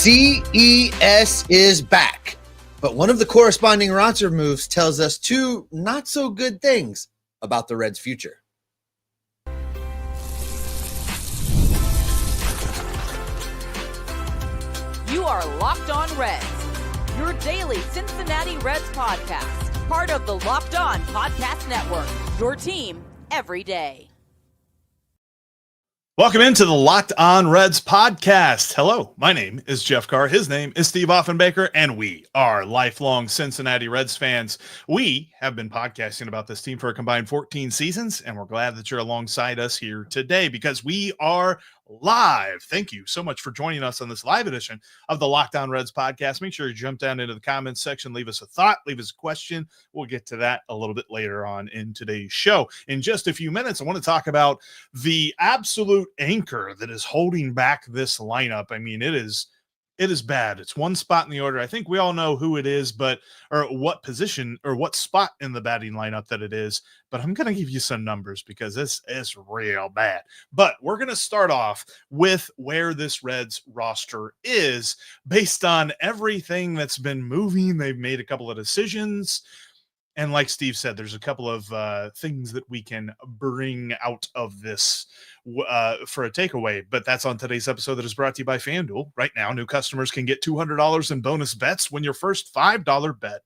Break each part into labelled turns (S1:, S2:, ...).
S1: CES is back, but one of the corresponding roster moves tells us two not so good things about the Reds' future.
S2: You are Locked On Reds, your daily Cincinnati Reds podcast, part of the Locked On Podcast Network, your team every day.
S3: Welcome into the Locked On Reds podcast. Hello, my name is Jeff Carr. His name is Steve Offenbaker, and we are lifelong Cincinnati Reds fans. We have been podcasting about this team for a combined 14 seasons, and we're glad that you're alongside us here today because we are live. Thank you so much for joining us on this live edition of the Locked On Reds podcast. Make sure you jump down into the comments section, leave us a thought, leave us a question. We'll get to that a little bit later on in today's show. In just a few minutes, I want to talk about the absolute anchor that is holding back this lineup. I mean, it is bad. It's one spot in the order. I think we all know who it is, or what position or what spot in the batting lineup that it is. But I'm going to give you some numbers because this is real bad. But we're going to start off with where this Reds roster is based on everything that's been moving. They've made a couple of decisions. And like Steve said, there's a couple of things that we can bring out of this for a takeaway. But that's on today's episode that is brought to you by FanDuel. Right now, new customers can get $200 in bonus bets when your first $5 bet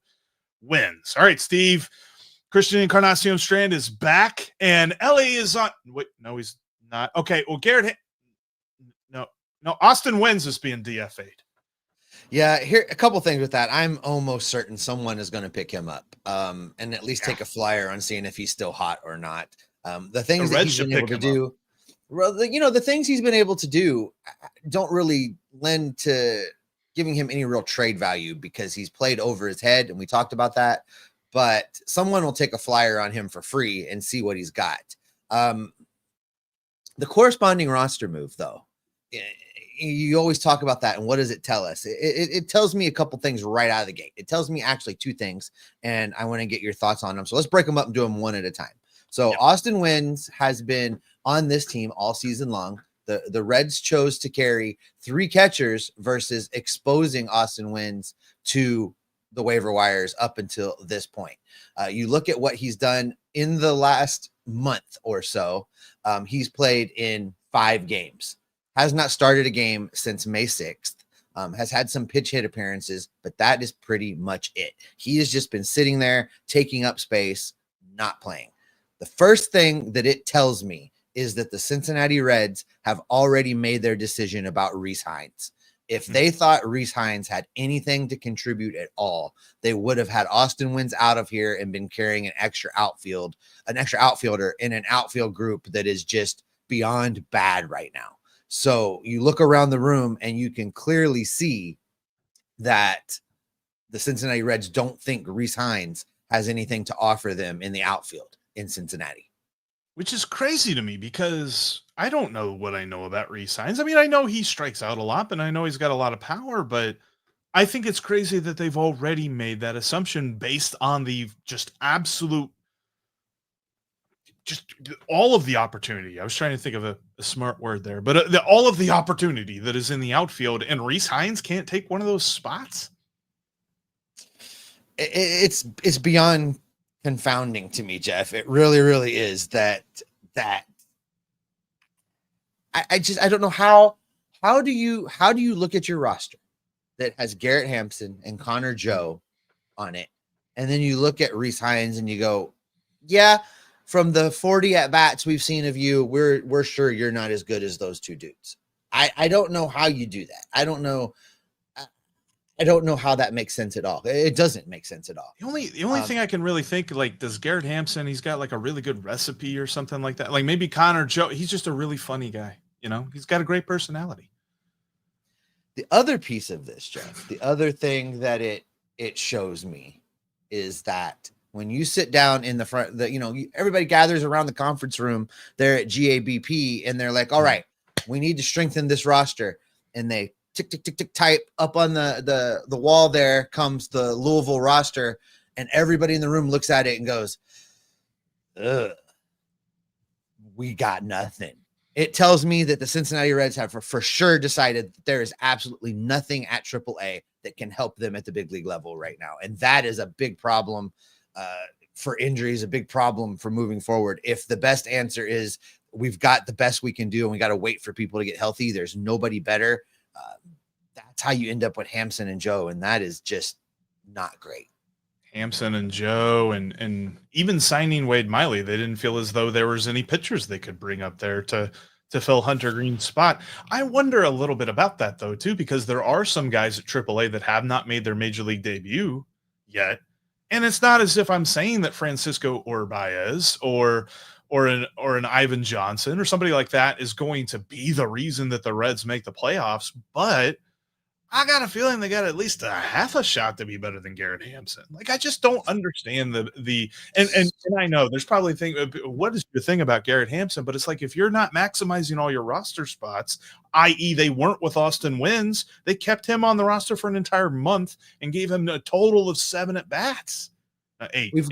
S3: wins. All right, Steve. Christian Encarnacion-Strand is back, and LA is on. Wait, no, he's not. Okay, well, no, Austin Wynns is being DFA'd.
S1: Yeah, here a couple things with that. I'm almost certain someone is going to pick him up and at least take a flyer on seeing if he's still hot or not. The things that he's been able to do, the things he's been able to do don't really lend to giving him any real trade value because he's played over his head, and we talked about that. But someone will take a flyer on him for free and see what he's got. The corresponding roster move, though, you always talk about that, and what does it tell us? It tells me a couple things right out of the gate. It tells me actually two things, and I want to get your thoughts on them. So let's break them up and do them one at a time. So Austin Wynns has been on this team all season long. The Reds chose to carry 3 catchers versus exposing Austin Wynns to the waiver wires up until this point. You look at what he's done in the last month or so. He's played in 5 games. Has not started a game since May 6th, has had some pitch hit appearances, but that is pretty much it. He has just been sitting there, taking up space, not playing. The first thing that it tells me is that the Cincinnati Reds have already made their decision about Rhys Hines. If they thought Rhys Hines had anything to contribute at all, they would have had Austin Wynns out of here and been carrying an extra outfielder in an outfield group that is just beyond bad right now. So you look around the room and you can clearly see that the Cincinnati Reds don't think Rhys Hines has anything to offer them in the outfield in Cincinnati.
S3: Which is crazy to me because I don't know what I know about Rhys Hines. I mean, I know he strikes out a lot, and I know he's got a lot of power, but I think it's crazy that they've already made that assumption based on the just absolute all of the opportunity. I was trying to think of a smart word there, but all of the opportunity that is in the outfield, and Rhys Hines can't take one of those spots.
S1: It's beyond confounding to me, Jeff. It really, really is that I don't know how do you look at your roster that has Garrett Hampson and Connor Joe on it, and then you look at Rhys Hines and you go, yeah, from the 40 at-bats we've seen of you, we're sure you're not as good as those 2 dudes. I don't know how you do that. I don't know how that makes sense at all. It doesn't make sense at all.
S3: The only thing I can really think, like, does Garrett Hampson, he's got like a really good recipe or something like that. Like maybe Connor Joe, he's just a really funny guy. He's got a great personality.
S1: The other piece of this, Jeff, the other thing that it shows me is that when you sit down in the front, everybody gathers around the conference room there at GABP, and they're like, all right, we need to strengthen this roster. And they tick, tick, tick, tick, type up on the wall. There comes the Louisville roster, and everybody in the room looks at it and goes, ugh, we got nothing. it tells me that the Cincinnati Reds have for sure decided that there is absolutely nothing at AAA that can help them at the big league level right now. And that is a big problem for injuries, a big problem for moving forward. If the best answer is we've got the best we can do and we got to wait for people to get healthy, there's nobody better. That's how you end up with Hampson and Joe. And that is just not great.
S3: Hampson and Joe and even signing Wade Miley, they didn't feel as though there was any pitchers they could bring up there to fill Hunter Green's spot. I wonder a little bit about that though, too, because there are some guys at AAA that have not made their major league debut yet. And it's not as if I'm saying that Francisco Urbaez or an Ivan Johnson or somebody like that is going to be the reason that the Reds make the playoffs, but I got a feeling they got at least a half a shot to be better than Garrett Hampson. Like, I just don't understand and I know there's probably what is your thing about Garrett Hampson? But it's like, if you're not maximizing all your roster spots, i.e. they weren't with Austin Wynns, they kept him on the roster for an entire month and gave him a total of 7 at-bats. 8.
S1: We've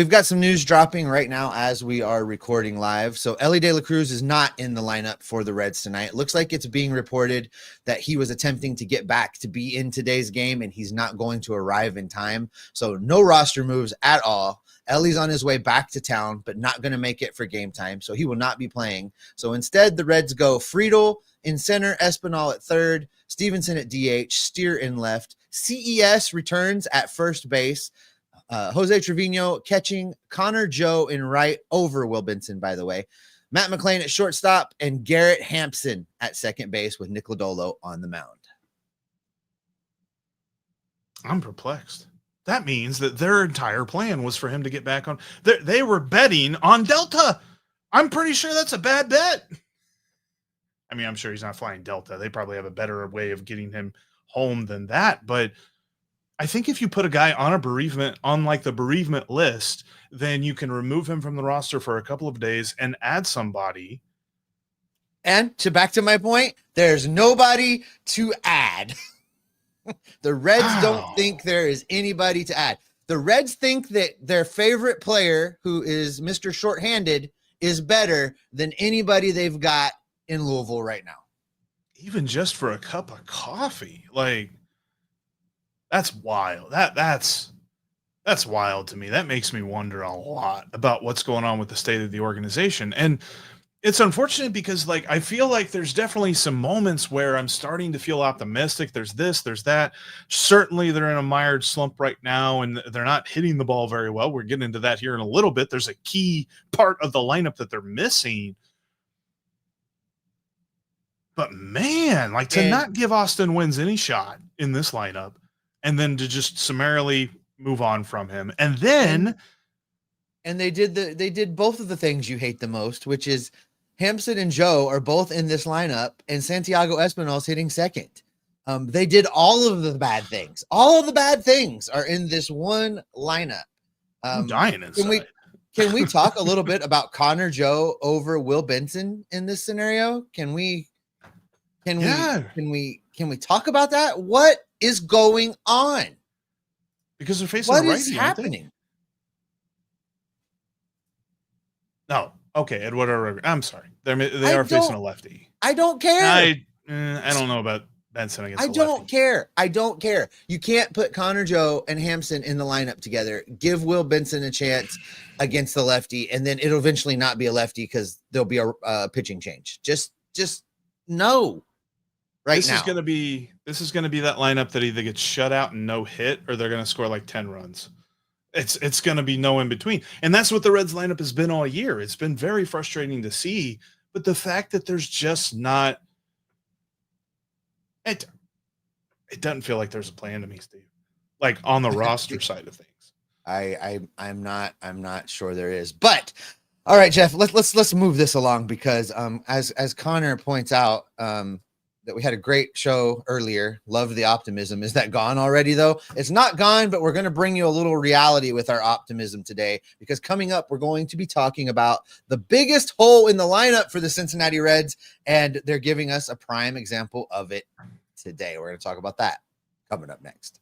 S1: got some news dropping right now as we are recording live. So Elly De La Cruz is not in the lineup for the Reds tonight. It looks like it's being reported that he was attempting to get back to be in today's game and he's not going to arrive in time. So no roster moves at all. Ellie's on his way back to town, but not going to make it for game time. So he will not be playing. So instead the Reds go Friedel in center, Espinal at third, Stevenson at DH, Steer in left. CES returns at first base. Jose Trevino catching, Connor Joe in right over Will Benson, by the way. Matt McLean at shortstop, and Garrett Hampson at second base with Nick Lodolo on the mound.
S3: I'm perplexed. That means that their entire plan was for him to get back on. They were betting on Delta. I'm pretty sure that's a bad bet. I mean, I'm sure he's not flying Delta. They probably have a better way of getting him home than that, but I think if you put a guy on the bereavement list, then you can remove him from the roster for a couple of days and add somebody.
S1: And back to my point, there's nobody to add. The Reds don't think there is anybody to add. The Reds think that their favorite player, who is Mr. Shorthanded, is better than anybody they've got in Louisville right now.
S3: Even just for a cup of coffee, like, that's wild. That's wild to me. That makes me wonder a lot about what's going on with the state of the organization. And it's unfortunate because, like, I feel like there's definitely some moments where I'm starting to feel optimistic. There's this, there's that. Certainly they're in a mired slump right now and they're not hitting the ball very well. We're getting into that here in a little bit. There's a key part of the lineup that they're missing. But man, like, to not give Austin Wynns any shot in this lineup, and then to just summarily move on from him. And then
S1: they did both of the things you hate the most, which is Hampson and Joe are both in this lineup and Santiago Espinal's hitting second. They did all of the bad things. All of the bad things are in this one lineup.
S3: I'm dying inside.
S1: Can we talk a little bit about Connor Joe over Will Benson in this scenario? Can we talk about that? What is going on?
S3: Because they're facing
S1: what
S3: a righty,
S1: is happening?
S3: No, okay, Edward. I'm sorry, they are facing a lefty.
S1: I don't care.
S3: I don't know about Benson against.
S1: I don't care. You can't put Connor Joe and Hampson in the lineup together. Give Will Benson a chance against the lefty, and then it'll eventually not be a lefty because there'll be a pitching change. Just no. This is going to be that lineup that either gets shut out and no hit, or they're going to score like 10 runs. It's going to be no in between. And that's what the Reds lineup has been all year. It's been very frustrating to see, but the fact that there's just not, it doesn't feel like there's a plan to me, Steve, like on the roster side of things. I'm not sure there is, but all right, Jeff, let's move this along because as Connor points out, that we had a great show earlier. Love the optimism. Is that gone already, though? It's not gone, but we're going to bring you a little reality with our optimism today, because coming up, we're going to be talking about the biggest hole in the lineup for the Cincinnati Reds, and they're giving us a prime example of it today. We're going to talk about that coming up next.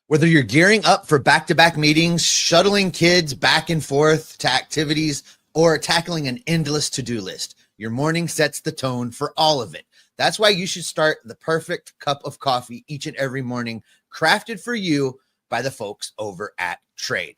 S1: Whether you're gearing up for back-to-back meetings, shuttling kids back and forth to activities, or tackling an endless to-do list, your morning sets the tone for all of it. That's why you should start the perfect cup of coffee each and every morning, crafted for you by the folks over at Trade.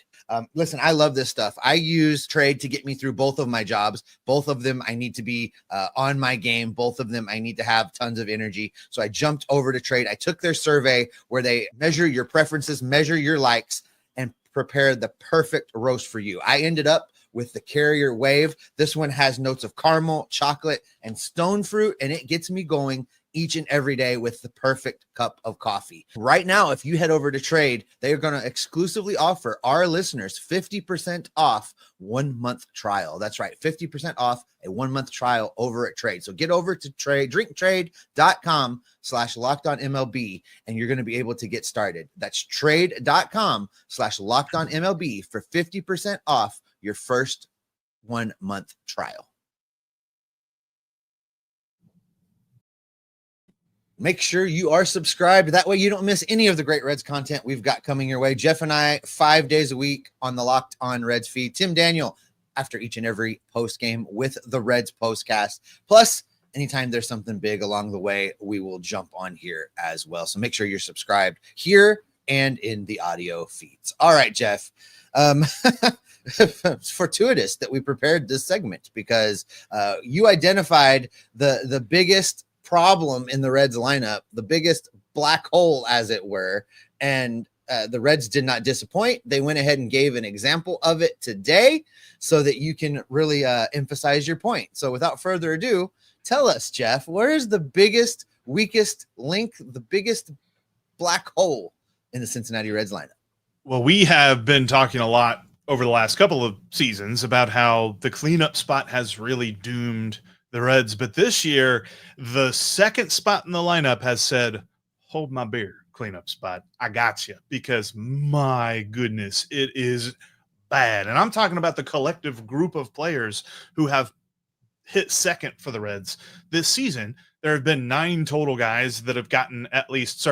S1: Listen, I love this stuff. I use Trade to get me through both of my jobs. Both of them, I need to be on my game. Both of them, I need to have tons of energy. So I jumped over to Trade. I took their survey where they measure your preferences, measure your likes, and prepare the perfect roast for you. I ended up with the Carrier Wave. This one has notes of caramel, chocolate, and stone fruit, and it gets me going each and every day with the perfect cup of coffee. Right now, if you head over to Trade, they are going to exclusively offer our listeners 50% off 1 month trial. That's right, 50% off a 1 month trial over at Trade. So get over to Trade, drinktrade.com/lockedonmlb, and you're going to be able to get started. That's trade.com/lockedonmlb for 50% off your first 1 month trial. Make sure you are subscribed. That way you don't miss any of the great Reds content we've got coming your way. Jeff and I, 5 days a week on the Locked On Reds feed. Tim Daniel after each and every post game with the Reds postcast. Plus, anytime there's something big along the way, we will jump on here as well. So make sure you're subscribed here and in the audio feeds. All right, Jeff. It's fortuitous that we prepared this segment because you identified the biggest problem in the Reds lineup, the biggest black hole, as it were, and the Reds did not disappoint. They went ahead and gave an example of it today so that you can really emphasize your point. So without further ado, tell us, Jeff, where is the biggest, weakest link, the biggest black hole in the Cincinnati Reds lineup?
S3: Well, we have been talking a lot over the last couple of seasons about how the cleanup spot has really doomed the Reds, but this year, the second spot in the lineup has said, hold my beer, cleanup spot. I got you, because my goodness, it is bad. And I'm talking about the collective group of players who have hit second for the Reds this season. There have been 8 total guys that have gotten at least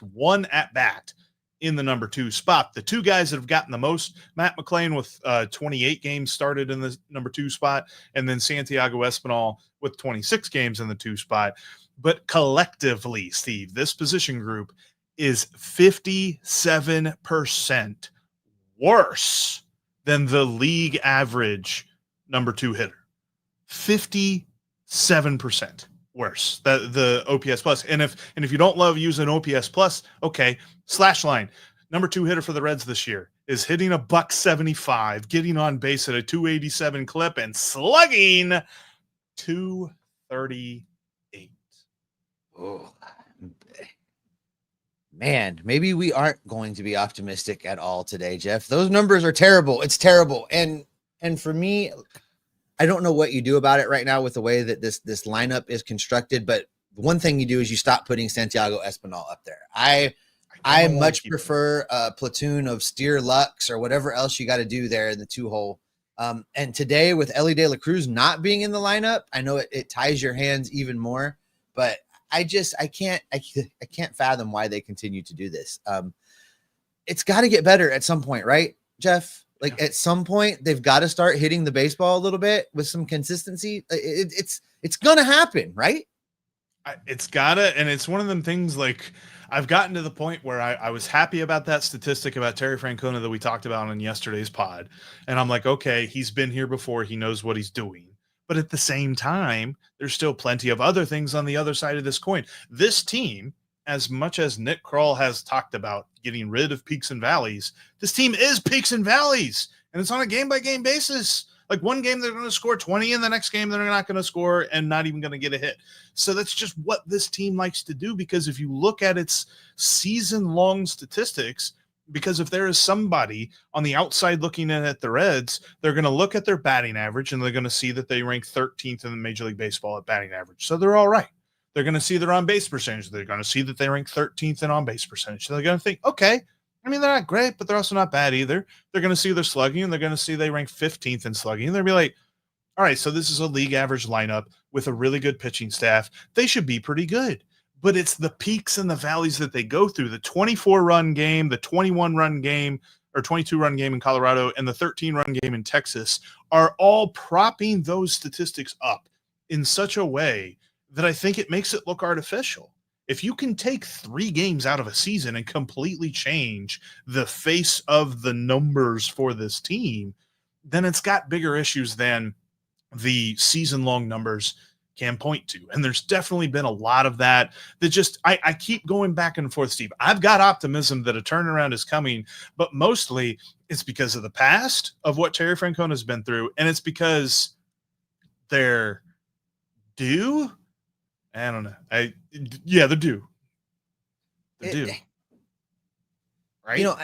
S3: one at bat in the number 2 spot. The 2 guys that have gotten the most, Matt McLain with 28 games started in the number 2 spot, and then Santiago Espinal with 26 games in the 2 spot. But collectively, Steve, this position group is 57% worse than the league average number 2 hitter. 57% worse, the OPS plus. And if you don't love using OPS plus, okay, slash line, number 2 hitter for the Reds this year is hitting a $175, getting on base at a 287 clip, and slugging 238.
S1: Oh man, maybe we aren't going to be optimistic at all today, Jeff. Those numbers are terrible. It's terrible. And for me, I don't know what you do about it right now with the way that this lineup is constructed, but one thing you do is you stop putting Santiago Espinal up there. I much prefer a platoon of Steer Lux or whatever else you got to do there in the 2-hole. And today with Ellie De La Cruz not being in the lineup, I know it ties your hands even more, but I can't fathom why they continue to do this. It's got to get better at some point, right, Jeff? Like at some point, they've got to start hitting the baseball a little bit with some consistency. It's going to happen, right?
S3: It's gotta, and it's one of them things. Like, I've gotten to the point where I was happy about that statistic about Terry Francona that we talked about on yesterday's pod. And I'm like, okay, he's been here before. He knows what he's doing. But at the same time, there's still plenty of other things on the other side of this coin. This team, as much as Nick Kroll has talked about getting rid of peaks and valleys, this team is peaks and valleys, and it's on a game-by-game basis. Like, one game they're going to score 20, and the next game they're not going to score and not even going to get a hit. So that's just what this team likes to do, because if you look at its season-long statistics, because if there is somebody on the outside looking in at the Reds, they're going to look at their batting average, and they're going to see that they rank 13th in the Major League Baseball at batting average. So they're all right. They're going to see their on-base percentage. They're going to see that they rank 13th in on-base percentage. So they're going to think, okay, I mean, they're not great, but they're also not bad either. They're going to see their slugging, and they're going to see they rank 15th in slugging. And they'll be like, all right, so this is a league average lineup with a really good pitching staff. They should be pretty good. but it's the peaks and the valleys that they go through. The 24-run game, the 21-run game, or 22-run game in Colorado, and the 13-run game in Texas are all propping those statistics up in such a way that I think it makes it look artificial. If you can take 3 games out of a season and completely change the face of the numbers for this team, then it's got bigger issues than the season-long numbers can point to. And there's definitely been a lot of that just, I keep going back and forth, Steve. I've got optimism that a turnaround is coming, but mostly it's because of the past of what Terry Francona has been through. And it's because they're due. I don't know. They're due. They're due. Right?
S1: You know,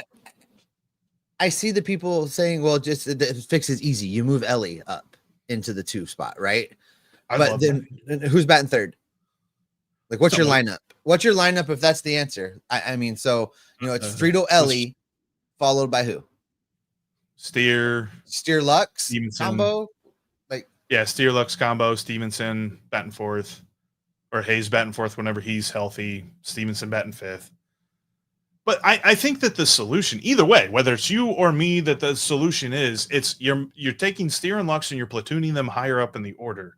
S1: I see the people saying, well, just the fix is easy. You move Ellie up into the 2 spot, right? But then who's batting third? Like, what's your lineup? What's your lineup if that's the answer? I mean, so, you know, it's Friedel, Ellie, followed by who?
S3: Steer,
S1: Lux,
S3: Stevenson.
S1: combo.
S3: Steer, Lux combo, Stevenson batting 4th, or Hayes batting 4th whenever he's healthy, Stevenson batting 5th. But I think that the solution, either way, whether it's you or me, that the solution is you're taking Steer and Lux and you're platooning them higher up in the order.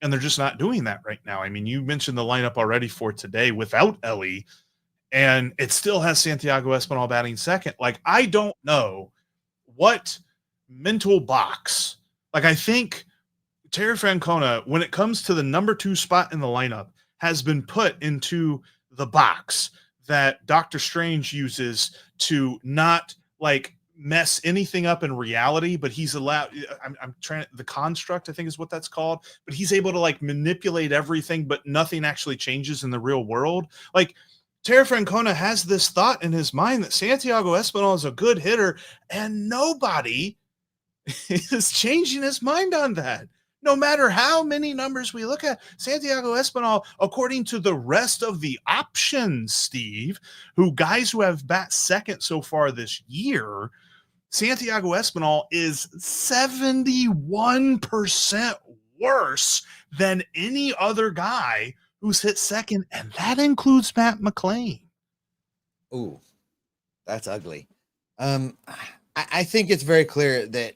S3: And they're just not doing that right now. I mean, you mentioned the lineup already for today without Ellie, and it still has Santiago Espinal batting second. Like, I don't know what mental box. Like, I think Terry Francona, when it comes to the number 2 spot in the lineup, has been put into the box that Dr. Strange uses to not, like, mess anything up in reality, but he's allowed, I'm trying, the construct, I think is what that's called, but he's able to, like, manipulate everything, but nothing actually changes in the real world. Like, Terry Francona has this thought in his mind that Santiago Espinal is a good hitter, and nobody is changing his mind on that. No matter how many numbers we look at, Santiago Espinal, according to the rest of the options, Steve, guys who have bat second so far this year, Santiago Espinal is 71% worse than any other guy who's hit second, and that includes Matt McClain.
S1: Ooh, that's ugly. I think it's very clear that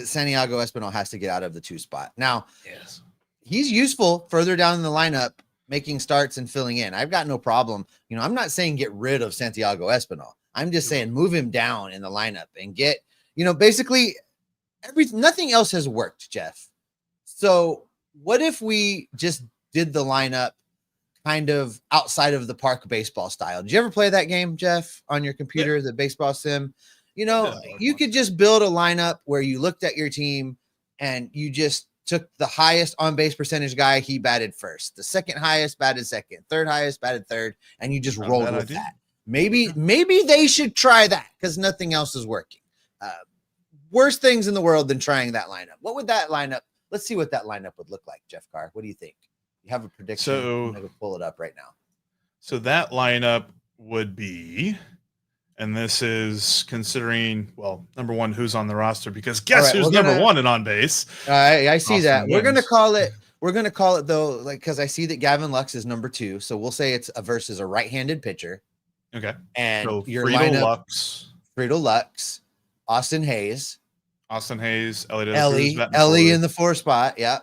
S1: Santiago Espinal has to get out of the 2 spot. Now,
S3: yes,
S1: he's useful further down in the lineup, making starts and filling in. I've got no problem. You know, I'm not saying get rid of Santiago Espinal. I'm just saying move him down in the lineup and get, you know, basically nothing else has worked, Jeff. So what if we just did the lineup kind of outside of the park baseball style? Did you ever play that game, Jeff, on your computer, the baseball sim? You know, you could just build a lineup where you looked at your team and you just took the highest on base percentage guy. He batted first, the second highest batted second, third highest batted third. And you just rolled with that. Maybe they should try that because nothing else is working. Worst things in the world than trying that lineup. What would that lineup? Let's see what that lineup would look like, Jeff Carr. What do you think? You have a prediction?
S3: So
S1: I'm gonna pull it up right now.
S3: So that lineup would be, and this is considering, well, number 1, who's on the roster, because guess who's number 1 and on base?
S1: I see
S3: Austin
S1: that.
S3: Wynns.
S1: We're gonna call it though, like, because I see that Gavin Lux is number 2, so we'll say it's versus a right-handed pitcher.
S3: Okay.
S1: And
S3: so
S1: your
S3: Friedel,
S1: lineup: Friedel, Lux, Austin Hayes, Ellie in the 4 spot. Yeah.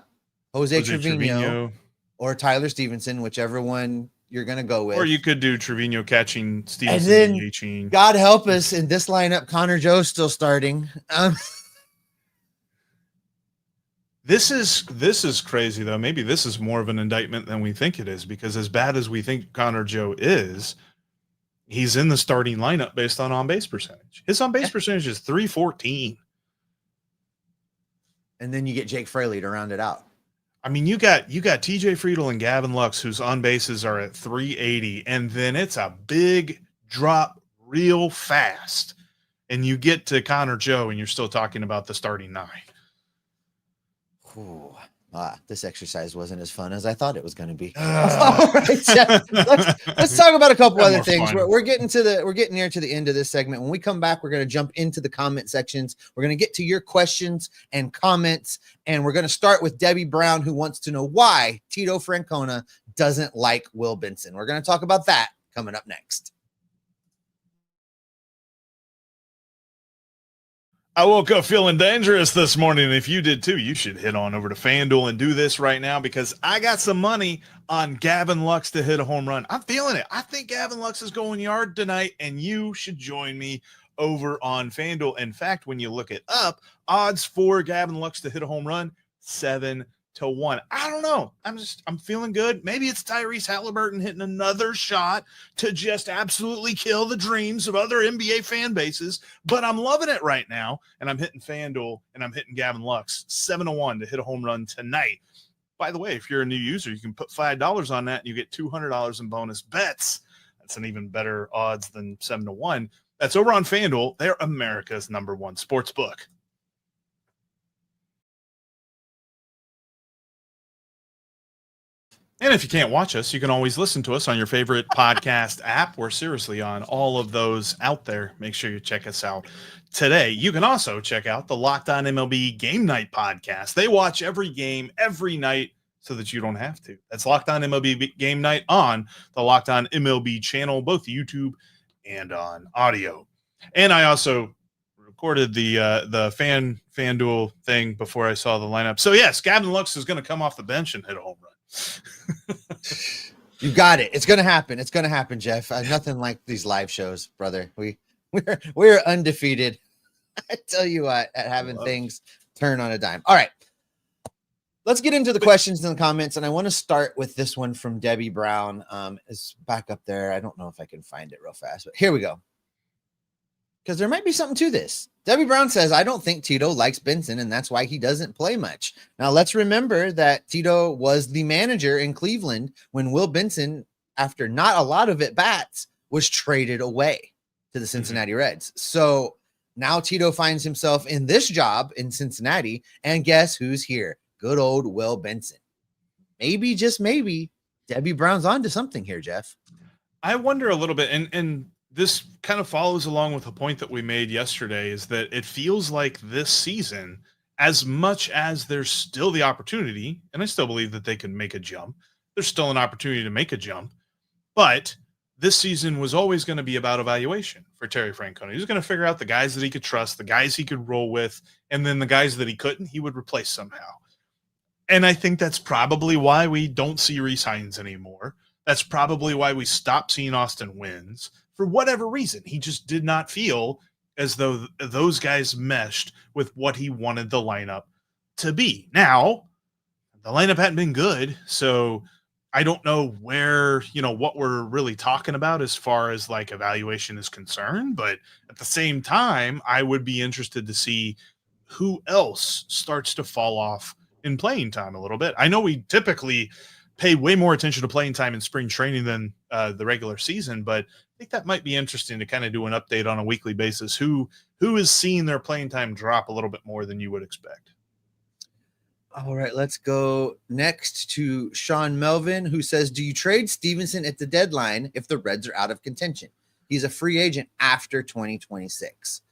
S1: Jose Trevino or Tyler Stevenson, whichever one you're going to go with.
S3: Or you could do Trevino catching, Stevenson
S1: DHing. God help us, in this lineup, Connor Joe's still starting.
S3: This is crazy, though. Maybe this is more of an indictment than we think it is, because as bad as we think Connor Joe is, he's in the starting lineup based on on-base percentage. His on-base percentage is .314.
S1: And then you get Jake Fraley to round it out.
S3: I mean, you got TJ Friedel and Gavin Lux, whose on bases are at .380, and then it's a big drop real fast, and you get to Connor Joe, and you're still talking about the starting 9.
S1: Ooh, this exercise wasn't as fun as I thought it was going to be. All right, Jeff, let's talk about a couple other things. We're getting near to the end of this segment. When we come back, we're going to jump into the comment sections. We're going to get to your questions and comments, and we're going to start with Debbie Brown, who wants to know why Tito Francona doesn't like Will Benson. We're going to talk about that coming up next.
S3: I woke up feeling dangerous this morning. If you did too, you should head on over to FanDuel and do this right now, because I got some money on Gavin Lux to hit a home run. I'm feeling it. I think Gavin Lux is going yard tonight, and you should join me over on FanDuel. In fact, when you look it up, odds for Gavin Lux to hit a home run, 7-1. I don't know. I'm feeling good. Maybe it's Tyrese Halliburton hitting another shot to just absolutely kill the dreams of other NBA fan bases, but I'm loving it right now. And I'm hitting FanDuel and I'm hitting Gavin Lux 7-1 to hit a home run tonight. By the way, if you're a new user, you can put $5 on that and you get $200 in bonus bets. That's an even better odds than 7-1. That's over on FanDuel. They're America's #1 sports book. And if you can't watch us, you can always listen to us on your favorite podcast app. We're seriously on all of those out there. Make sure you check us out today. You can also check out the Locked On MLB Game Night podcast. They watch every game every night so that you don't have to. That's Locked On MLB Game Night on the Locked On MLB channel, both YouTube and on audio. And I also recorded the FanDuel thing before I saw the lineup. So yes, Gavin Lux is going to come off the bench and hit a home run.
S1: You got it. It's gonna happen. It's gonna happen, Jeff. Nothing like these live shows, brother. We're undefeated. I tell you what, at having things turn on a dime. All right, let's get into the questions and the comments, and I want to start with this one from Debbie Brown. It's back up there. I don't know if I can find it real fast, but here we go. Because there might be something to this. Debbie Brown says, I don't think Tito likes Benson, and that's why he doesn't play much. Now, let's remember that Tito was the manager in Cleveland when Will Benson, after not a lot of at-bats, was traded away to the Cincinnati Reds. So now Tito finds himself in this job in Cincinnati, and guess who's here? Good old Will Benson. Maybe, just maybe, Debbie Brown's onto something here, Jeff.
S3: I wonder a little bit, and this kind of follows along with a point that we made yesterday, is that it feels like this season, as much as there's still the opportunity, and I still believe that they can make a jump, there's still an opportunity to make a jump, but this season was always going to be about evaluation for Terry Francona. He was going to figure out the guys that he could trust, the guys he could roll with, and then the guys that he couldn't, he would replace somehow. And I think that's probably why we don't see Rhys Hines anymore. That's probably why we stopped seeing Austin Wynns. For whatever reason, he just did not feel as though those guys meshed with what he wanted the lineup to be. Now, the lineup hadn't been good, so I don't know where, what we're really talking about as far as like evaluation is concerned. But at the same time, I would be interested to see who else starts to fall off in playing time a little bit. I know we typically pay way more attention to playing time in spring training than the regular season, but I think that might be interesting to kind of do an update on a weekly basis. Who is seeing their playing time drop a little bit more than you would expect?
S1: All right, let's go next to Sean Melvin, who says, do you trade Stevenson at the deadline if the Reds are out of contention? He's a free agent after 2026.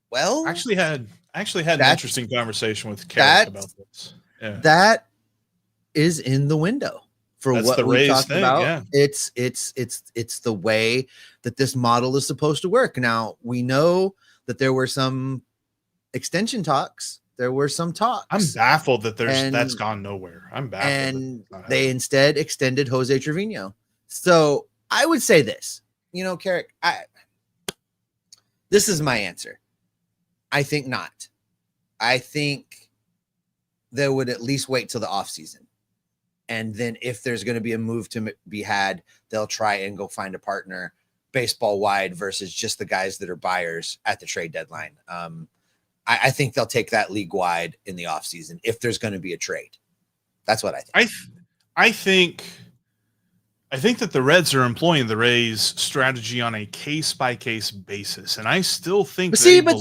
S1: Well,
S3: I actually had an interesting conversation with Carrick about this. Yeah.
S1: That is in the window for
S3: That's
S1: what we talked about.
S3: Yeah.
S1: It's the way that this model is supposed to work. Now, we know that there were some extension talks. There were some talks.
S3: I'm baffled that that's gone nowhere. I'm baffled.
S1: And they instead extended Jose Trevino. So I would say this, Carrick, this is my answer. I think not. I think they would at least wait till the offseason. And then if there's going to be a move to be had, they'll try and go find a partner baseball wide versus just the guys that are buyers at the trade deadline. I think they'll take that league wide in the offseason if there's going to be a trade. That's what I think.
S3: I think that the Reds are employing the Rays strategy on a case-by-case basis, and I still think. But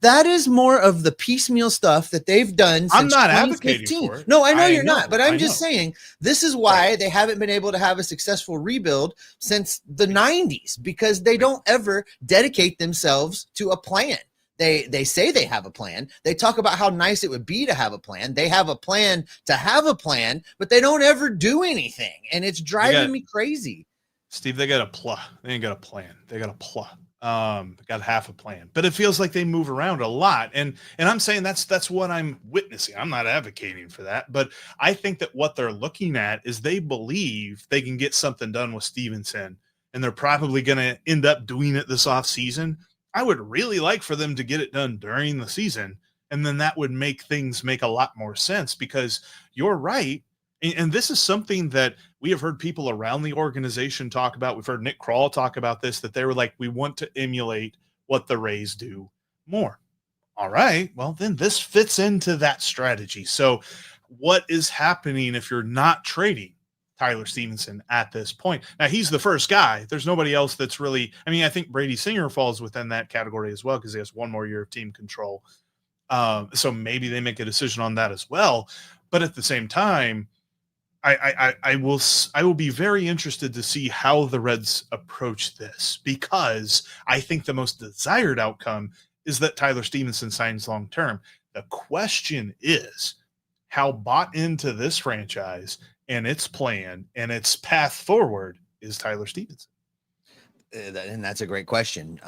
S1: that is more of the piecemeal stuff that they've done since
S3: I'm not advocating for it.
S1: No, I know you're not, but I'm just saying this is why they haven't been able to have a successful rebuild since the 90s, because they don't ever dedicate themselves to a plan. They say they have a plan. They talk about how nice it would be to have a plan. They have a plan to have a plan, but they don't ever do anything. And it's driving me crazy.
S3: Steve, they got a plot. They ain't got a plan. They got a plot. Got half a plan, but it feels like they move around a lot. And I'm saying that's what I'm witnessing. I'm not advocating for that, but I think that what they're looking at is they believe they can get something done with Stevenson, and they're probably going to end up doing it this offseason. I would really like for them to get it done during the season, and then that would make things make a lot more sense, because you're right. And this is something that we have heard people around the organization talk about. We've heard Nick Krall talk about this, that they were like, we want to emulate what the Rays do more. All right, well, then this fits into that strategy. So what is happening if you're not trading Tyler Stevenson at this point? Now, he's the first guy. There's nobody else that's really, I mean, I think Brady Singer falls within that category as well, because he has one more year of team control. So maybe they make a decision on that as well. But at the same time, I will be very interested to see how the Reds approach this, because I think the most desired outcome is that Tyler Stevenson signs long term. The question is, how bought into this franchise and its plan and its path forward is Tyler Stevenson?
S1: And that's a great question.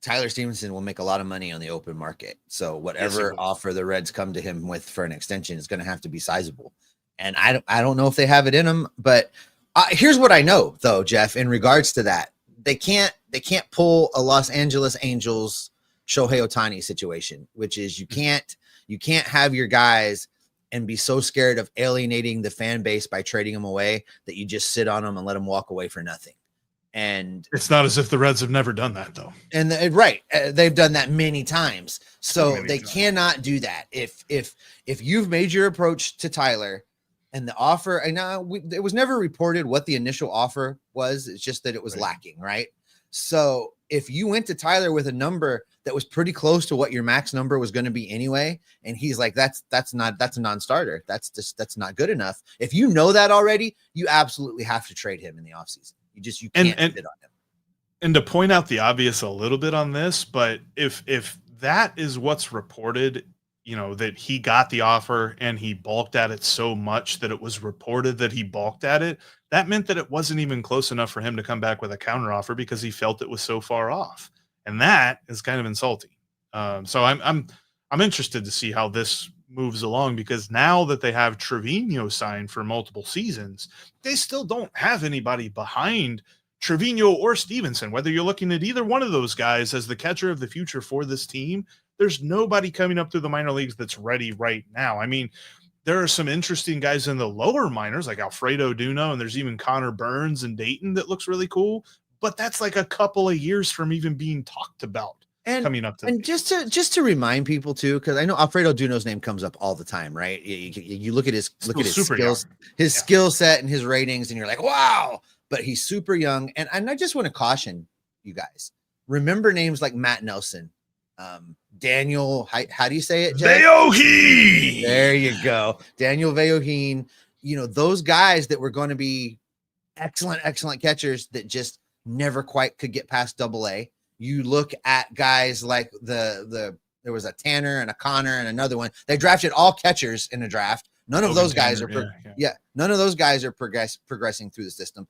S1: Tyler Stevenson will make a lot of money on the open market. So whatever offer the Reds come to him with for an extension is going to have to be sizable. And I don't know if they have it in them, but here's what I know though, Jeff, in regards to that. They can't pull a Los Angeles Angels Shohei Ohtani situation, which is you can't have your guys and be so scared of alienating the fan base by trading them away that you just sit on them and let them walk away for nothing. And
S3: it's not as if the Reds have never done that, though.
S1: And they've done that many times. So they cannot do that. If you've made your approach to Tyler and the offer, and it was never reported what the initial offer was. It's just that it was lacking, right? So if you went to Tyler with a number that was pretty close to what your max number was going to be anyway, and he's like, that's a non-starter. That's not good enough. If you know that already, you absolutely have to trade him in the offseason. You can't bid on him.
S3: And to point out the obvious a little bit on this, but if that is what's reported, that he got the offer and he balked at it so much that it was reported that he balked at it, that meant that it wasn't even close enough for him to come back with a counteroffer because he felt it was so far off. And that is kind of insulting. So I'm interested to see how this moves along, because now that they have Trevino signed for multiple seasons, they still don't have anybody behind Trevino or Stevenson. Whether you're looking at either one of those guys as the catcher of the future for this team, there's nobody coming up through the minor leagues that's ready right now. I mean, there are some interesting guys in the lower minors like Alfredo Duno, and there's even Connor Burns in Dayton that looks really cool, but that's like a couple of years from even being talked about. And coming up to,
S1: and just to remind people too, because I know Alfredo Duno's name comes up all the time, right? You look at his skills, skill set and his ratings, and you're like, wow, but he's super young. And I just want to caution you guys. Remember names like Matt Nelson, Daniel, how do you say it, Jeff?
S3: Veoheen.
S1: There you go. Daniel Veoheen. Those guys that were going to be excellent catchers that just never quite could get past AA. You look at guys like there was a Tanner and a Connor and another one. They drafted all catchers in the draft. None of those guys none of those guys are progressing through the system.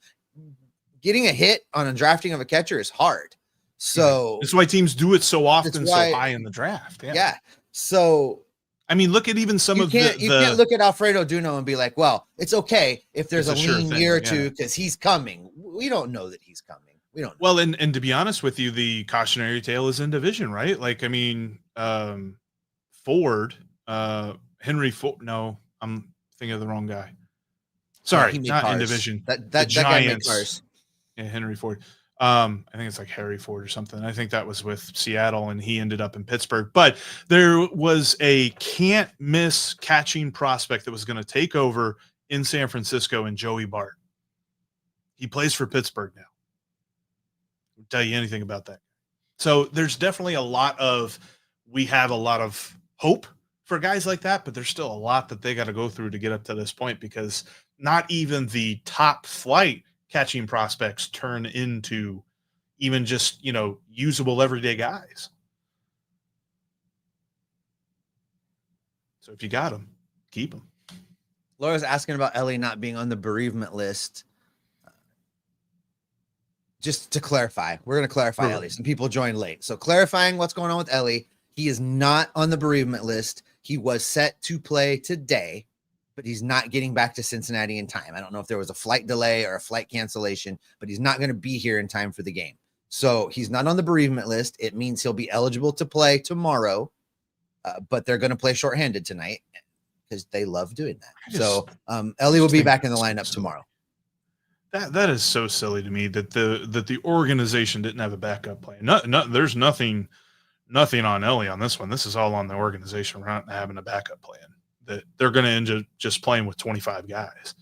S1: Getting a hit on a drafting of a catcher is hard. So
S3: that's why teams do it so often, so high in the draft. Yeah.
S1: So
S3: I mean, look at even some of
S1: you can't look at Alfredo Duno and be like, well, it's okay if there's a lean year or two because he's coming. We don't know that he's coming. We don't know.
S3: Well, and to be honest with you, the cautionary tale is in division, right? Like, I mean, Ford, Henry Ford. No, I'm thinking of the wrong guy. Sorry, not cars. In division.
S1: That guy made cars.
S3: Yeah, Henry Ford. I think it's like Harry Ford or something. I think that was with Seattle, and he ended up in Pittsburgh. But there was a can't miss catching prospect that was going to take over in San Francisco, and Joey Bart. He plays for Pittsburgh now. I'll tell you anything about that. So there's definitely we have a lot of hope for guys like that, but there's still a lot that they got to go through to get up to this point, because not even the top flight catching prospects turn into even just, usable everyday guys. So if you got him, keep him.
S1: Laura's asking about Ellie not being on the bereavement list. Just to clarify, we're going to clarify Ellie. Some people joined late. So clarifying what's going on with Ellie. He is not on the bereavement list. He was set to play today, but he's not getting back to Cincinnati in time. I don't know if there was a flight delay or a flight cancellation, but he's not going to be here in time for the game. So he's not on the bereavement list. It means he'll be eligible to play tomorrow, but they're going to play shorthanded tonight because they love doing that. So Ellie will be back in the lineup tomorrow.
S3: That is so silly to me that the organization didn't have a backup plan. There's nothing on Ellie on this one. This is all on the organization not having a backup plan. That they're going to end up just playing with 25 guys.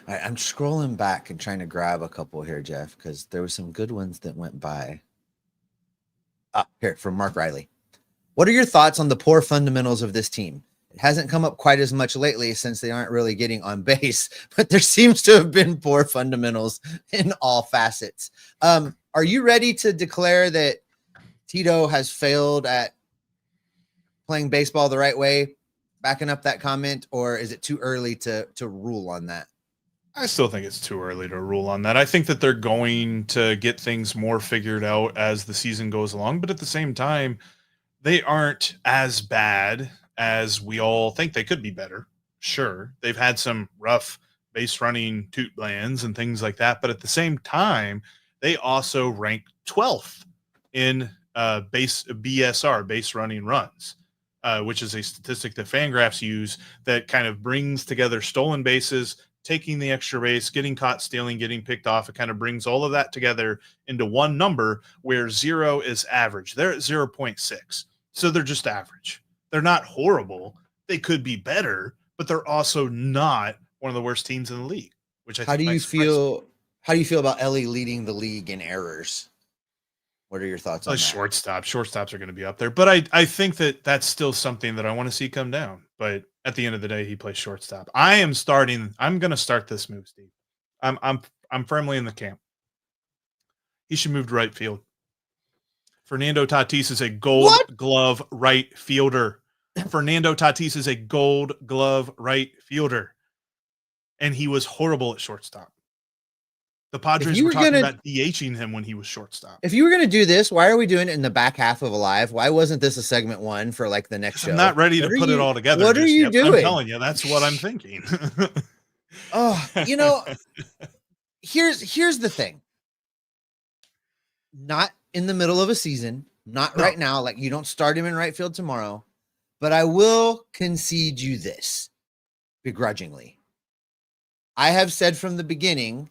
S1: All right, I'm scrolling back and trying to grab a couple here, Jeff, because there were some good ones that went by. Here from Mark Riley. What are your thoughts on the poor fundamentals of this team? It hasn't come up quite as much lately since they aren't really getting on base, but there seems to have been poor fundamentals in all facets. Are you ready to declare that Tito has failed at playing baseball the right way, backing up that comment, or is it too early to rule on that?
S3: I still think it's too early to rule on that. I think that they're going to get things more figured out as the season goes along, but at the same time, they aren't as bad as we all think. They could be better. Sure. They've had some rough base running toot lands and things like that. But at the same time, they also rank 12th in BSR, base running runs, which is a statistic that Fangraphs use that kind of brings together stolen bases, taking the extra base, getting caught stealing, getting picked off. It kind of brings all of that together into one number where 0 is average. They're at 0.6. So they're just average. They're not horrible. They could be better, but they're also not one of the worst teams in the league. Which I think
S1: How do you feel about Ellie leading the league in errors? What are your thoughts on that?
S3: Shortstops are going to be up there, but I think that that's still something that I want to see come down. But at the end of the day, he plays shortstop. I'm going to start this move, Steve. I'm firmly in the camp. He should move to right field. Fernando Tatis is a gold glove right fielder. Fernando Tatis is a gold glove right fielder. And he was horrible at shortstop. The Padres were talking about DHing him when he was shortstop.
S1: If you were going to do this, why are we doing it in the back half of Alive? Why wasn't this a segment 1 for like the next show?
S3: I'm not ready to put it all together.
S1: What are you doing?
S3: I'm telling you, that's what I'm thinking.
S1: Here's the thing. Not in the middle of a season, not right now. Like, you don't start him in right field tomorrow, but I will concede you this begrudgingly. I have said from the beginning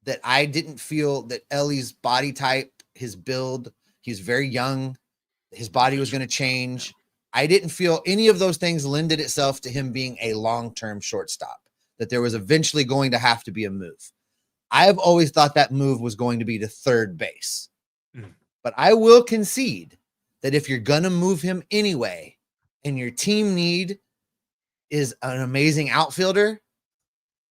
S1: that I didn't feel that Ellie's body type, his build, he's very young, his body was going to change. I didn't feel any of those things lended itself to him being a long-term shortstop, that there was eventually going to have to be a move. I have always thought that move was going to be to third base. But I will concede that if you're going to move him anyway, and your team need is an amazing outfielder,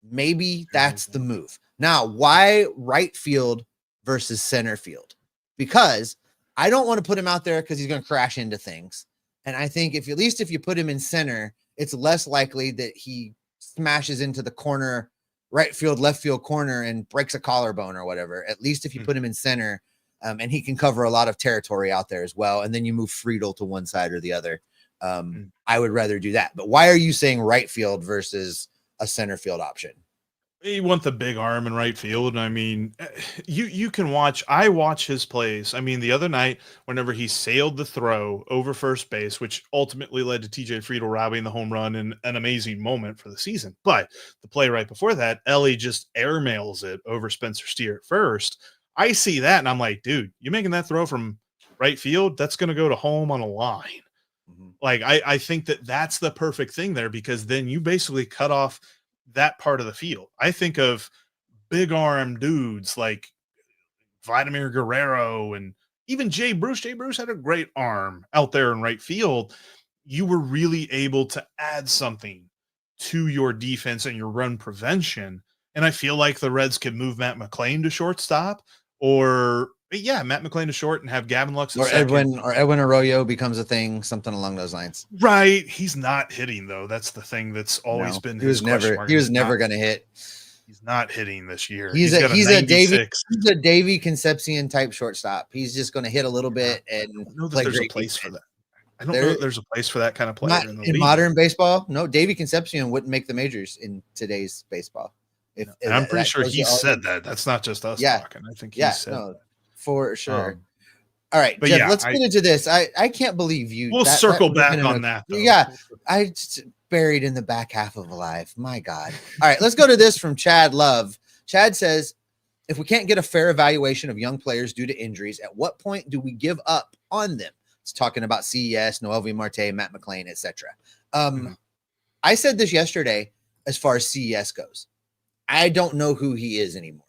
S1: maybe that's the move. Now, why right field versus center field? Because I don't want to put him out there because he's going to crash into things. And I think if you put him in center, it's less likely that he smashes into the corner, right field, left field corner and breaks a collarbone or whatever. At least if you put him in center, and he can cover a lot of territory out there as well. And then you move Friedel to one side or the other. I would rather do that. But why are you saying right field versus a center field option?
S3: You want the big arm in right field. I mean, you can watch. I watch his plays. I mean, the other night, whenever he sailed the throw over first base, which ultimately led to TJ Friedel robbing the home run in an amazing moment for the season. But the play right before that, Ellie just airmails it over Spencer Steer at first. I see that, and I'm like, dude, you making that throw from right field? That's going to go to home on a line. Like, I think that that's the perfect thing there, because then you basically cut off that part of the field. I think of big arm dudes like Vladimir Guerrero and even Jay Bruce. Jay Bruce had a great arm out there in right field. You were really able to add something to your defense and your run prevention. And I feel like the Reds could move Matt McClain to shortstop, or Yeah, Matt McClain to short and have Gavin Lux
S1: or
S3: second.
S1: Edwin Arroyo becomes a thing, something along those lines.
S3: Right. He's not hitting though. That's the thing that's always been
S1: his question mark. He was never going to hit.
S3: He's not hitting this year.
S1: He's a Davey Concepcion type shortstop. He's just going to hit a little bit and play
S3: there's
S1: great
S3: a place
S1: defense.
S3: for that. I don't know that there's a place for that kind of player
S1: in modern baseball. No, Davey Concepcion wouldn't make the majors in today's baseball.
S3: And I'm pretty sure he said that. That's not just us talking. I think he said that.
S1: For sure. All right, but Jeff, let's get into this. I can't believe you.
S3: We'll circle back on that. Though.
S1: Yeah, I buried in the back half of Alive. My God. All right, let's go to this from Chad Love. Chad says, if we can't get a fair evaluation of young players due to injuries, at what point do we give up on them? It's talking about CES, Noelvi Marte, Matt McClain, etc. I said this yesterday as far as CES goes. I don't know who he is anymore.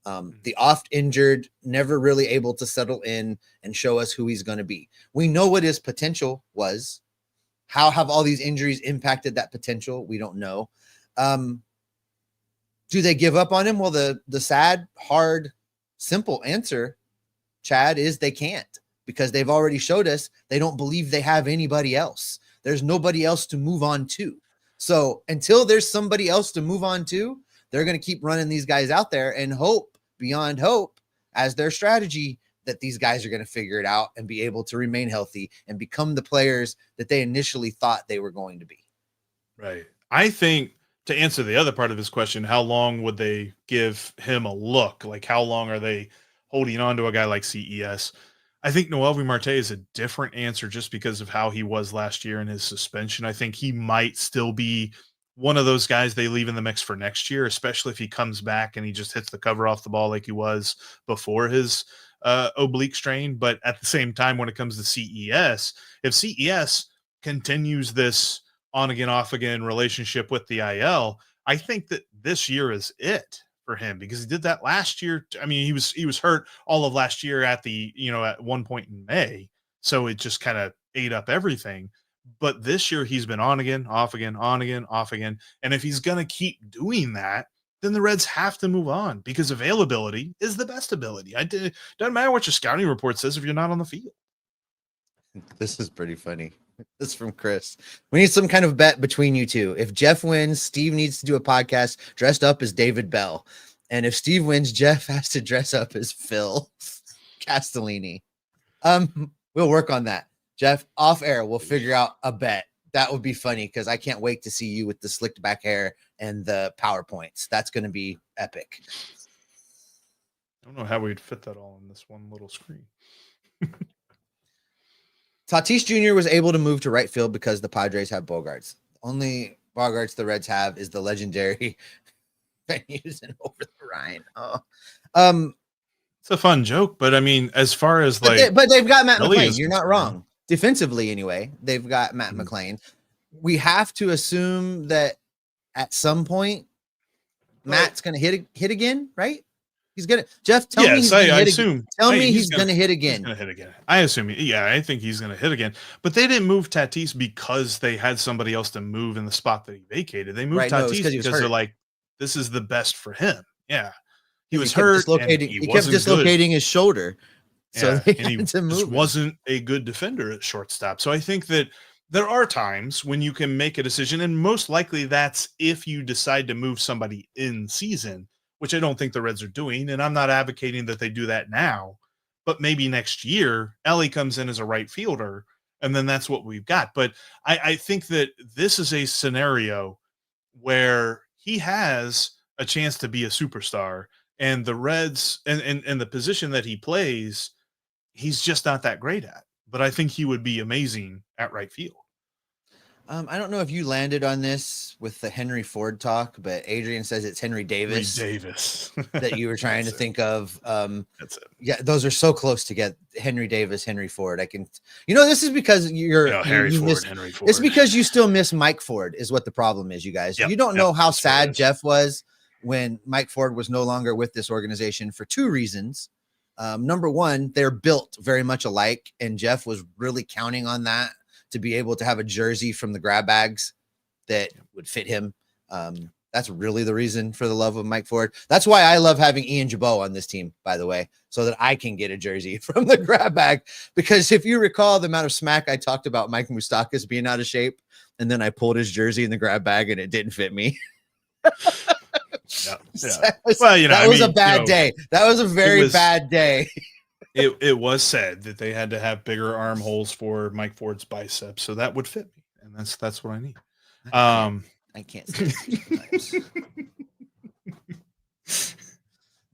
S1: The oft injured, never really able to settle in and show us who he's going to be. We know what his potential was. How have all these injuries impacted that potential? We don't know. Do they give up on him? Well, the sad, hard, simple answer, Chad, is they can't, because they've already showed us they don't believe they have anybody else. There's nobody else to move on to. So until there's somebody else to move on to, they're going to keep running these guys out there and hope beyond hope as their strategy that these guys are going to figure it out and be able to remain healthy and become the players that they initially thought they were going to be.
S3: Right. I think, to answer the other part of his question, how long would they give him a look? Like, how long are they holding on to a guy like CES? I think Noelvi Marte is a different answer just because of how he was last year in his suspension. I think he might still be one of those guys they leave in the mix for next year, especially if he comes back and he just hits the cover off the ball like he was before his oblique strain. But at the same time, when it comes to CES, if CES continues this on again, off again relationship with the IL, I think that this year is it for him, because he did that last year. I mean, he was hurt all of last year at one point in May. So it just kind of ate up everything. But this year he's been on again, off again, on again, off again. And if he's going to keep doing that, then the Reds have to move on, because availability is the best ability. Doesn't matter what your scouting report says if you're not on the field.
S1: This is pretty funny. This is from Chris. We need some kind of bet between you two. If Jeff wins, Steve needs to do a podcast dressed up as David Bell. And if Steve wins, Jeff has to dress up as Phil Castellini. We'll work on that. Jeff, off air, we'll figure out a bet. That would be funny, because I can't wait to see you with the slicked back hair and the PowerPoints. That's going to be epic.
S3: I don't know how we'd fit that all in this one little screen.
S1: Tatis Jr. was able to move to right field because the Padres have Bogarts. Only Bogarts the Reds have is the legendary venues and over the Rhine.
S3: It's a fun joke, but I mean, as far as
S1: but they've got Matt McClain. You're not wrong. Defensively, anyway, they've got Matt McClain. We have to assume that at some point, Matt's going to hit again, right? He's going to. Jeff, tell me he's going to hit again. Tell me he's going to hit again.
S3: He's going to hit again. I assume. Yeah, I think he's going to hit again. But they didn't move Tatis because they had somebody else to move in the spot that he vacated. They moved Tatis because they're like, this is the best for him. Yeah, he was hurt.
S1: He kept dislocating his shoulder. So they had to move.
S3: Just wasn't a good defender at shortstop. So I think that there are times when you can make a decision, and most likely that's if you decide to move somebody in season, which I don't think the Reds are doing. And I'm not advocating that they do that now, but maybe next year, Ellie comes in as a right fielder, and then that's what we've got. But I think that this is a scenario where he has a chance to be a superstar, and the Reds and the position that he plays, he's just not that great at. But I think he would be amazing at right field.
S1: I don't know if you landed on this with the Henry Ford talk, but Adrian says it's Henry Davis. That you were trying to think of.
S3: That's it.
S1: Yeah, those are so close to get Henry Davis, Henry Ford. I can, this is because
S3: Henry Ford.
S1: It's because you still miss Mike Ford is what the problem is, you guys. You don't know how sad Jeff was when Mike Ford was no longer with this organization for two reasons. Number one, they're built very much alike, and Jeff was really counting on that to be able to have a jersey from the grab bags that would fit him. That's really the reason for the love of Mike Ford. That's why I love having Ian Jabot on this team, by the way, so that I can get a jersey from the grab bag. Because if you recall the amount of smack I talked about Mike Moustakas being out of shape, and then I pulled his jersey in the grab bag and it didn't fit me.
S3: Yeah.
S1: That was a bad day. That was a very bad day.
S3: It was said that they had to have bigger armholes for Mike Ford's biceps, so that would fit me, and that's what I need.
S1: I can't say sometimes.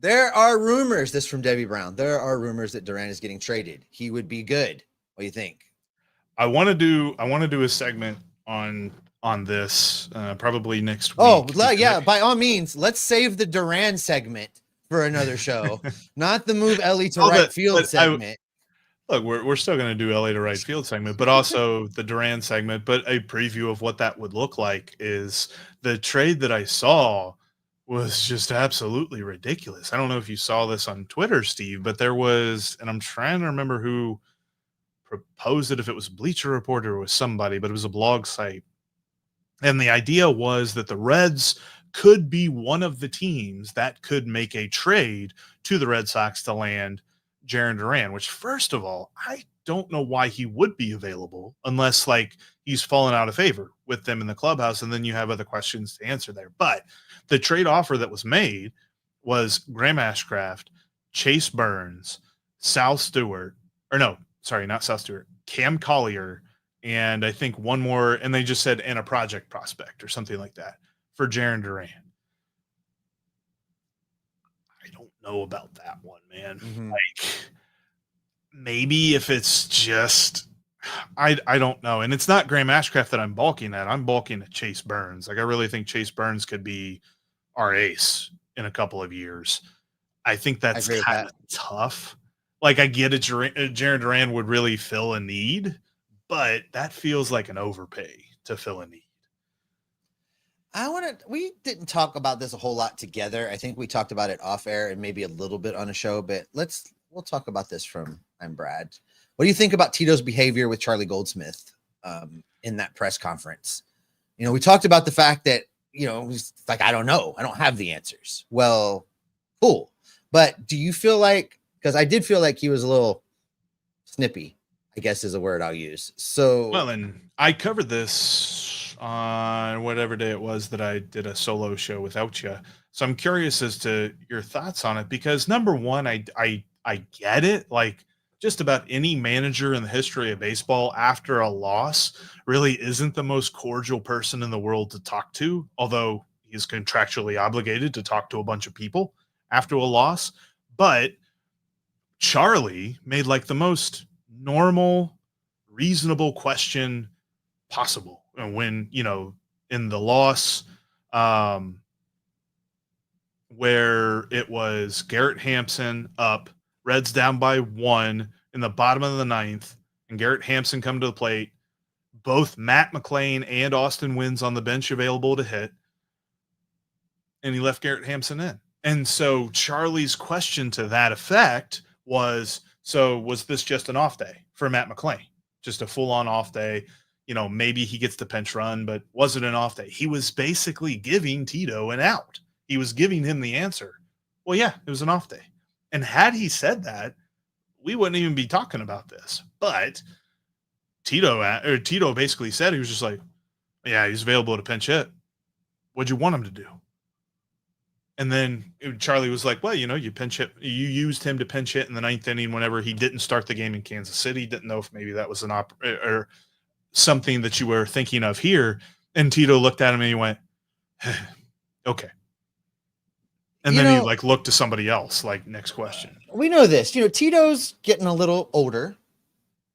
S1: There are rumors. This from Debbie Brown. There are rumors that Duran is getting traded. He would be good. What do you think?
S3: I want to do a segment on this probably next week.
S1: Oh yeah, by all means, let's save the Duran segment for another show, not the move Ellie to right field segment.
S3: Look, we're still going to do LA to right field segment, but also the Duran segment. But a preview of what that would look like is the trade that I saw was just absolutely ridiculous. I don't know if you saw this on Twitter, Steve, but there was, and I'm trying to remember who proposed it, if it was Bleacher Report or it was somebody, but it was a blog site. And the idea was that the Reds could be one of the teams that could make a trade to the Red Sox to land Jarren Duran, which, first of all, I don't know why he would be available unless like he's fallen out of favor with them in the clubhouse, and then you have other questions to answer there. But the trade offer that was made was Graham Ashcraft, Chase Burns, Sal Stewart, or no, sorry, not Sal Stewart, Cam Collier, and I think one more, and they just said, and a project prospect or something like that for Jarren Duran. I don't know about that one, man.
S1: Mm-hmm.
S3: Like, maybe if it's just, I don't know. And it's not Graham Ashcraft that I'm balking at. I'm balking at Chase Burns. Like, I really think Chase Burns could be our ace in a couple of years. I think that's kind of tough. Like, I get it. Jarren Duran would really fill a need, but that feels like an overpay to fill a need.
S1: We didn't talk about this a whole lot together. I think we talked about it off air and maybe a little bit on a show, but we'll talk about this from I'm Brad. What do you think about Tito's behavior with Charlie Goldsmith in that press conference? We talked about the fact that, he's like, I don't know. I don't have the answers. Well, cool. But do you feel like, because I did feel like he was a little snippy, I guess is a word I'll use. So,
S3: well, and I covered this on whatever day it was that I did a solo show without you. So I'm curious as to your thoughts on it, because number one, I get it. Like, just about any manager in the history of baseball after a loss really isn't the most cordial person in the world to talk to, although he's contractually obligated to talk to a bunch of people after a loss. But Charlie made like the most normal, reasonable question possible. And when, in the loss, where it was Garrett Hampson up, Reds down by 1 in the bottom of the 9th, and Garrett Hampson come to the plate, both Matt McLain and Austin Wynns on the bench available to hit, and he left Garrett Hampson in. And so Charlie's question to that effect was, so was this just an off day for Matt McLain? Just a full-on off day? Maybe he gets the pinch run, but was it an off day? He was basically giving Tito an out. He was giving him the answer. Well, yeah, it was an off day. And had he said that, we wouldn't even be talking about this. But Tito basically said, he was just like, yeah, he's available to pinch hit. What'd you want him to do? And then Charlie was like, well, you used him to pinch hit in the 9th inning whenever he didn't start the game in Kansas City. Didn't know if maybe that was or something that you were thinking of here. And Tito looked at him and he went, okay. And then he looked to somebody else, like, next question.
S1: We know this. Tito's getting a little older.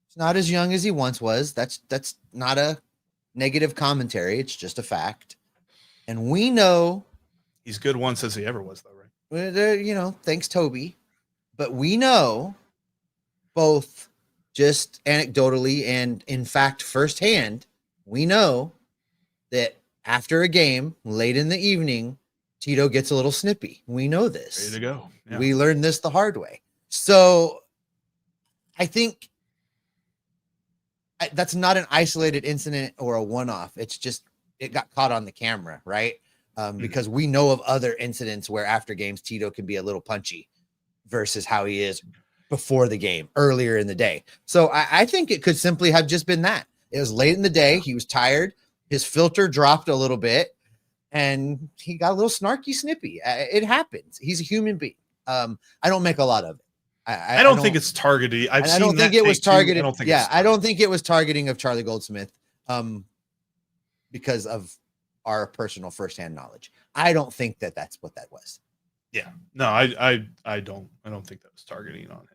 S1: He's not as young as he once was. That's not a negative commentary. It's just a fact. And we know
S3: he's good once as he ever was, though, right?
S1: Thanks, Toby. But we know, both just anecdotally and in fact firsthand, we know that after a game late in the evening, Tito gets a little snippy. We know this.
S3: Ready to go. Yeah.
S1: We learned this the hard way. So I think that's not an isolated incident or a one-off. It's just, it got caught on the camera, right? because we know of other incidents where after games, Tito can be a little punchy versus how he is before the game, earlier in the day. So I think it could simply have just been that. It was late in the day. He was tired. His filter dropped a little bit and he got a little snarky, snippy. It happens. He's a human being. I don't make a lot of it.
S3: I don't think it's targeted.
S1: I don't think it was targeted. I don't think it was targeting of Charlie Goldsmith because of our personal firsthand knowledge. I don't think that that's what that was.
S3: Yeah, no, I don't think that was targeting on him.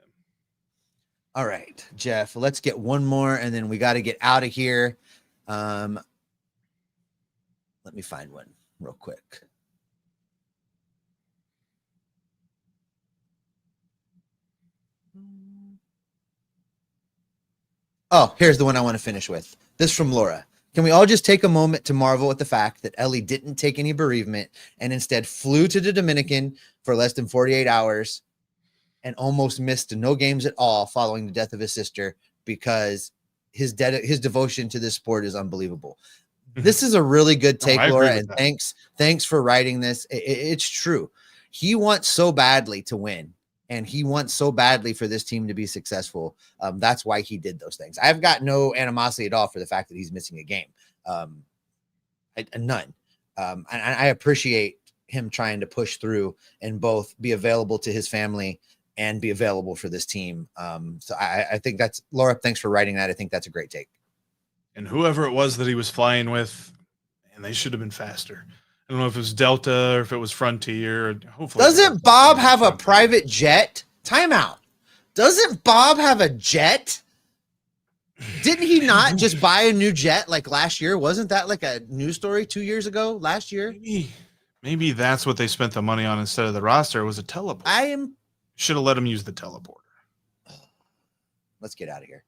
S1: All right, Jeff, let's get one more and then we got to get out of here. Let me find one real quick. Oh, here's the one I want to finish with. This from Laura. Can we all just take a moment to marvel at the fact that Ellie didn't take any bereavement and instead flew to the Dominican for less than 48 hours and almost missed no games at all following the death of his sister because his devotion to this sport is unbelievable. This is a really good take, Laura, and thanks for writing this. It's true. He wants so badly to win, and he wants so badly for this team to be successful. That's why he did those things. I've got no animosity at all for the fact that he's missing a game. None. And I appreciate him trying to push through and both be available to his family and be available for this team. So I think that's, Laura, thanks for writing that. I think that's a great take.
S3: And whoever it was that he was flying with, and they should have been faster. I don't know if it was Delta or if it was Frontier. Or hopefully,
S1: doesn't Bob have a private jet? Timeout. Doesn't Bob have a jet? Didn't he not just buy a new jet like last year? Wasn't that like a news story 2 years ago? Last year?
S3: Maybe that's what they spent the money on instead of the roster. It was a teleporter. Should have let him use the teleporter.
S1: Let's get out of here.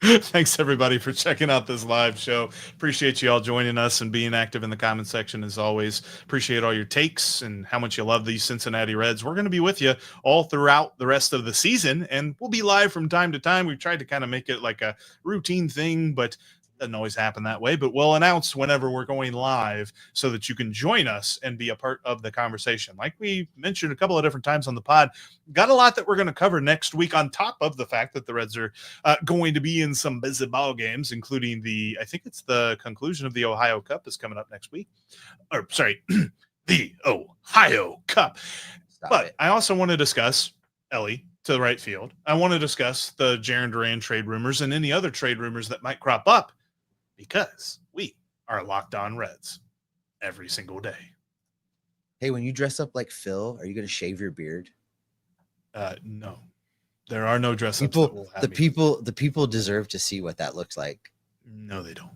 S3: Thanks everybody for checking out this live show. Appreciate you all joining us and being active in the comment section as always. Appreciate all your takes and how much you love these Cincinnati Reds. We're going to be with you all throughout the rest of the season, and we'll be live from time to time. We've tried to kind of make it like a routine thing, but doesn't always happen that way. But we'll announce whenever we're going live so that you can join us and be a part of the conversation. Like we mentioned a couple of different times on the pod, got a lot that we're going to cover next week on top of the fact that the Reds are going to be in some busy ball games, including I think it's the conclusion of the Ohio Cup is coming up next week. Or sorry, the Ohio Cup. But I also want to discuss Ellie to the right field. I want to discuss the Jarren Duran trade rumors and any other trade rumors that might crop up, because we are Locked On Reds every single day.
S1: Hey, when you dress up like Phil, are you going to shave your beard?
S3: No, there are no dress ups.
S1: The people deserve to see what that looks like.
S3: No, they don't.